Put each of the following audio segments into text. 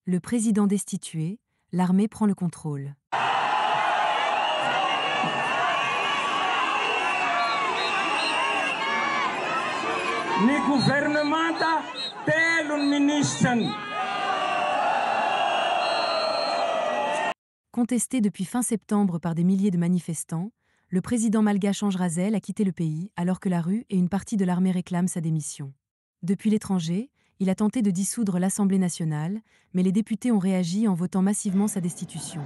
Le président destitué, l'armée prend le contrôle. Contesté depuis fin septembre par des milliers de manifestants, le président malgache Ange Razel a quitté le pays alors que la rue et une partie de l'armée réclament sa démission. Depuis l'étranger, il a tenté de dissoudre l'Assemblée nationale, mais les députés ont réagi en votant massivement sa destitution.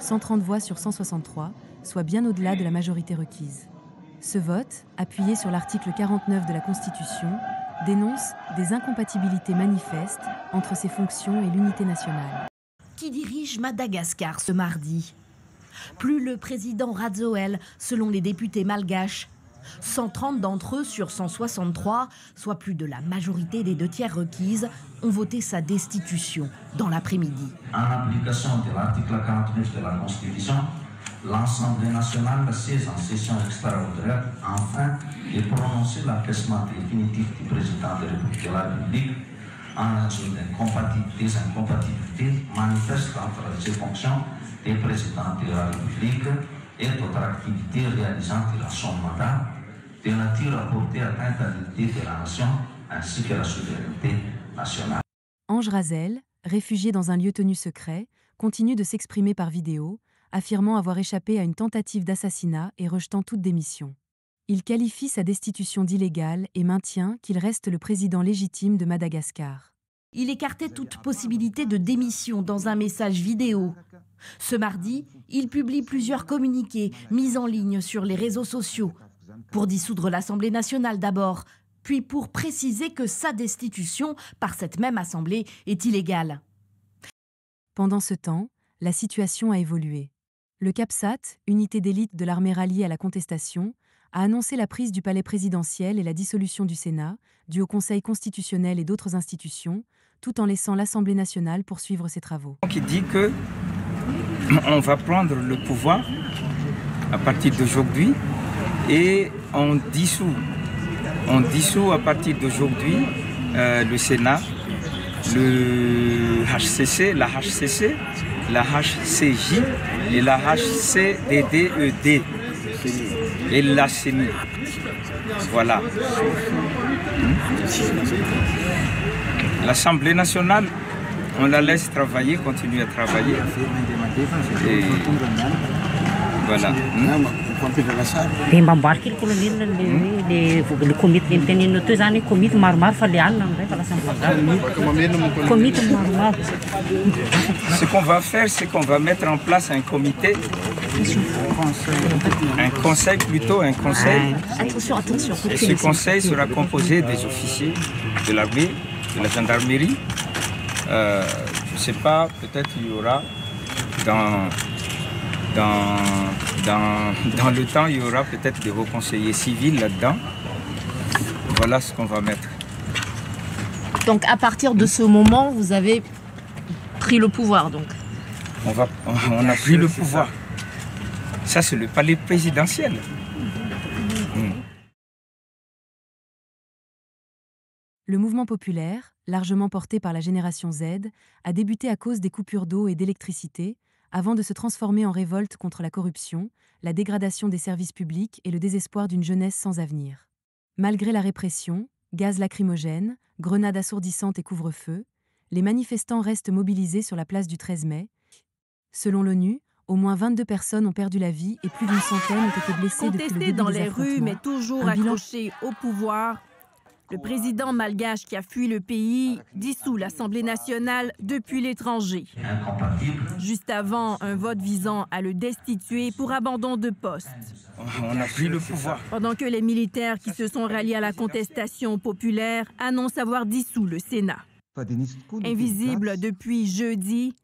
130 voix sur 163, soit bien au-delà de la majorité requise. Ce vote, appuyé sur l'article 49 de la Constitution, dénonce des incompatibilités manifestes entre ses fonctions et l'unité nationale. Qui dirige Madagascar ce mardi? Plus le président Rajoelina, selon les députés malgaches. 130 d'entre eux sur 163, soit plus de la majorité des 2/3 requises, ont voté sa destitution dans l'après-midi. En application de l'article 49 de la Constitution, l'Assemblée nationale saisit en session extraordinaire afin de prononcer l'affaissement définitif du président de la République en raison des incompatibilités manifestes entre ses fonctions de président de la République et d'autres activités réalisant dans son mandat, de nature à porter atteinte à l'unité de la nation ainsi que la souveraineté nationale. Ange Razel, réfugié dans un lieu tenu secret, continue de s'exprimer par vidéo, affirmant avoir échappé à une tentative d'assassinat et rejetant toute démission. Il qualifie sa destitution d'illégale et maintient qu'il reste le président légitime de Madagascar. Il écartait toute possibilité de démission dans un message vidéo. Ce mardi, il publie plusieurs communiqués mis en ligne sur les réseaux sociaux. Pour dissoudre l'Assemblée nationale d'abord, puis pour préciser que sa destitution par cette même Assemblée est illégale. Pendant ce temps, la situation a évolué. Le CAPSAT, unité d'élite de l'armée ralliée à la contestation, a annoncé la prise du palais présidentiel et la dissolution du Sénat, du Haut Conseil constitutionnel et d'autres institutions, tout en laissant l'Assemblée nationale poursuivre ses travaux. Qui dit que on va prendre le pouvoir à partir d'aujourd'hui et on dissout à partir d'aujourd'hui le Sénat, le HCC, la HCC, la HCJ et la HCDDED et la CENI. Voilà. L'Assemblée nationale, on la laisse travailler, continuer à travailler. Et voilà. Ce qu'on va faire, c'est qu'on va mettre en place un comité, un conseil. Et ce conseil sera composé des officiers de l'armée, de la gendarmerie. Je ne sais pas, peut-être il y aura dans le temps, il y aura peut-être des hauts conseillers civils là-dedans. Voilà ce qu'on va mettre. Donc à partir de ce moment, vous avez pris le pouvoir donc. On a pris le pouvoir. Ça, c'est le palais présidentiel. Le mouvement populaire, largement porté par la génération Z, a débuté à cause des coupures d'eau et d'électricité, avant de se transformer en révolte contre la corruption, la dégradation des services publics et le désespoir d'une jeunesse sans avenir. Malgré la répression, gaz lacrymogène, grenades assourdissantes et couvre-feu, les manifestants restent mobilisés sur la place du 13 mai. Selon l'ONU, au moins 22 personnes ont perdu la vie et plus d'une centaine ont été blessées depuis le début dans des les rues, mais toujours accroché au pouvoir, le président malgache qui a fui le pays dissout l'Assemblée nationale depuis l'étranger. Juste avant un vote visant à le destituer pour abandon de poste. On a pris le pouvoir. Pendant que les militaires qui se sont ralliés à la contestation populaire annoncent avoir dissous le Sénat. Invisible depuis jeudi,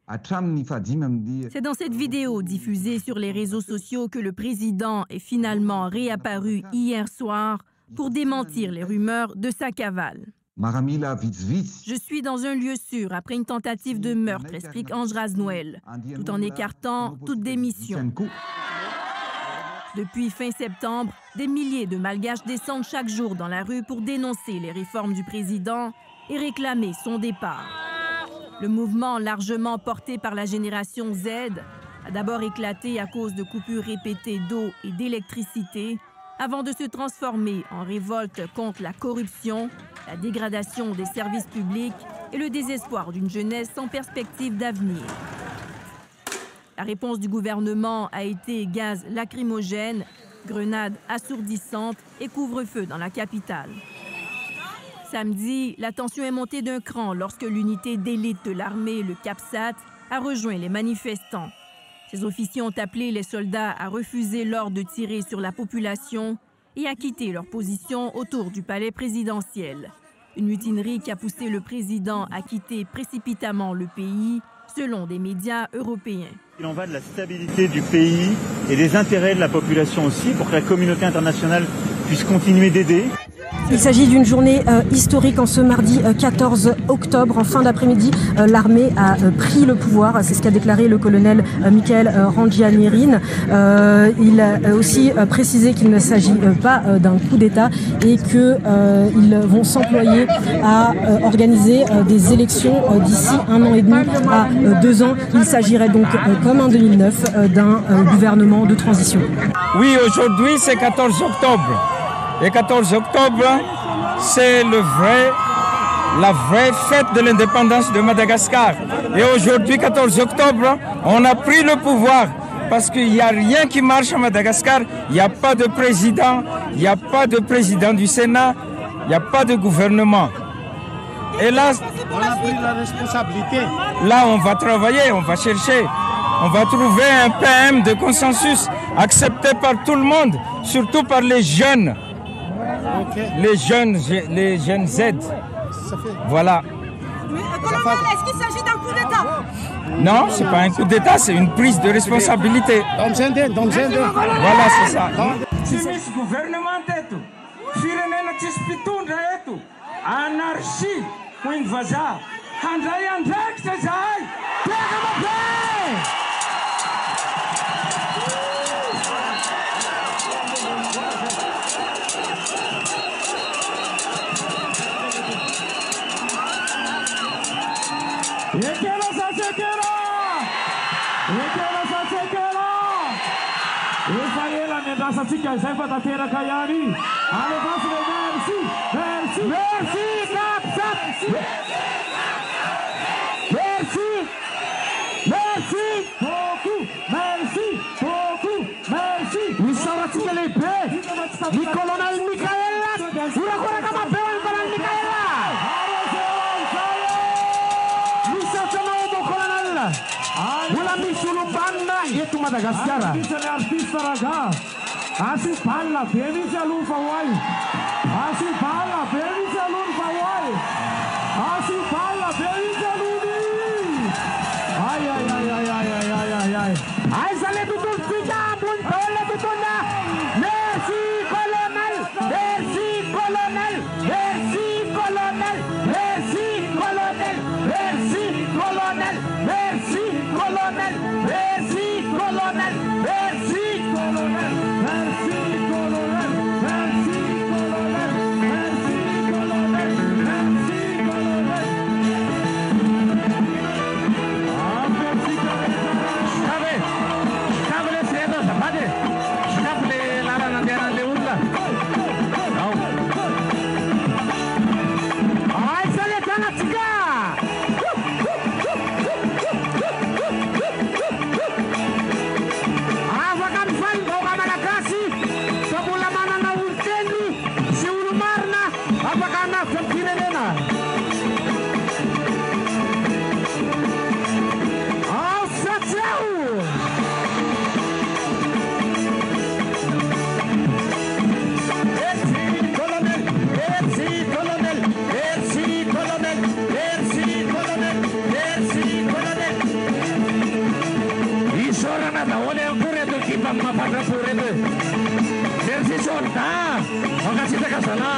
c'est dans cette vidéo diffusée sur les réseaux sociaux que le président est finalement réapparu hier soir pour démentir les rumeurs de sa cavale. Je suis dans un lieu sûr après une tentative de meurtre, explique Ange Razel, tout en écartant toute démission. Depuis fin septembre, des milliers de Malgaches descendent chaque jour dans la rue pour dénoncer les réformes du président et réclamer son départ. Le mouvement, largement porté par la génération Z, a d'abord éclaté à cause de coupures répétées d'eau et d'électricité, avant de se transformer en révolte contre la corruption, la dégradation des services publics et le désespoir d'une jeunesse sans perspective d'avenir. La réponse du gouvernement a été gaz lacrymogène, grenades assourdissantes et couvre-feu dans la capitale. Samedi, la tension est montée d'un cran lorsque l'unité d'élite de l'armée, le CAPSAT, a rejoint les manifestants. Ces officiers ont appelé les soldats à refuser l'ordre de tirer sur la population et à quitter leur position autour du palais présidentiel. Une mutinerie qui a poussé le président à quitter précipitamment le pays, selon des médias européens. Il en va de la stabilité du pays et des intérêts de la population aussi, pour que la communauté internationale puisse continuer d'aider. Il s'agit d'une journée historique en ce mardi 14 octobre. En fin d'après-midi, l'armée a pris le pouvoir. C'est ce qu'a déclaré le colonel Michael Randrianirine. Il a aussi précisé qu'il ne s'agit pas d'un coup d'État et qu'ils vont s'employer à organiser des élections d'ici 1 an et demi à 2 ans. Il s'agirait donc, comme en 2009, d'un gouvernement de transition. Oui, aujourd'hui, c'est 14 octobre. Et 14 octobre, c'est la vraie fête de l'indépendance de Madagascar. Et aujourd'hui, 14 octobre, on a pris le pouvoir parce qu'il n'y a rien qui marche à Madagascar. Il n'y a pas de président, il n'y a pas de président du Sénat, il n'y a pas de gouvernement. Et là, on a pris la responsabilité. Là, on va travailler, on va chercher. On va trouver un PM de consensus accepté par tout le monde, surtout par les jeunes. Okay. Les jeunes Z. Voilà. Mais, colonel, est-ce qu'il s'agit d'un coup d'État? Non, c'est pas un coup d'État, c'est une prise de responsabilité. Voilà, c'est ça. Madagascar. Artista raga. Assim fala, bem se alun fawai. Assim fala, bem se alun fawai. Assim fala, bem se alun. Ai ai ai ai ai ai ai ai ai. Ai sale tutul pita bun tole tutuna. Merci colonel. Merci colonel. Merci colonel. Merci colonel. Merci colonel. Merci colonel. Merci colonel, merci colonel, merci colonel, merci colonel, merci colonel, merci colonel. Stable cedo, padre. Stable la bandera de urla. Ay, sale tan la chica. Merci, Sorta. Makasih, Kak Sana.